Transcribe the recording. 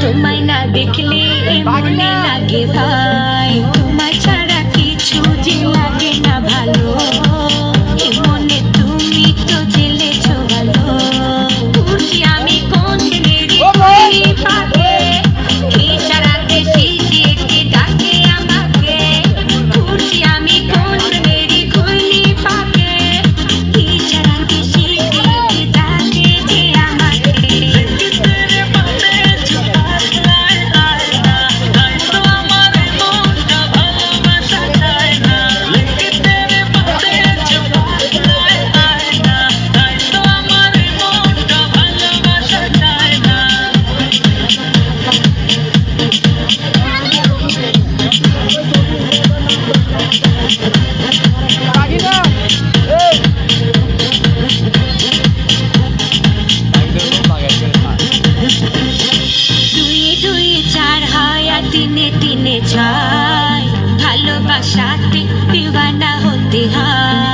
তোমায় না দেখলে মনে লাগে ভাই, তোমায় ছাড়া কিছু যে লাগে না ভালো, মনে তুমি তো জেলেছো ভালো। বুঝি আমি কোন পাবে ইশারাতে শিশিরকে ডাকে আমাকে, বুঝি আমি কোন খুলি পাবে ইশারাতে শিশিরকে ডাকে যে আমাকে। দিনে দিনে যায় ভালোবাসাতে দিওয়ানা হতে হয়।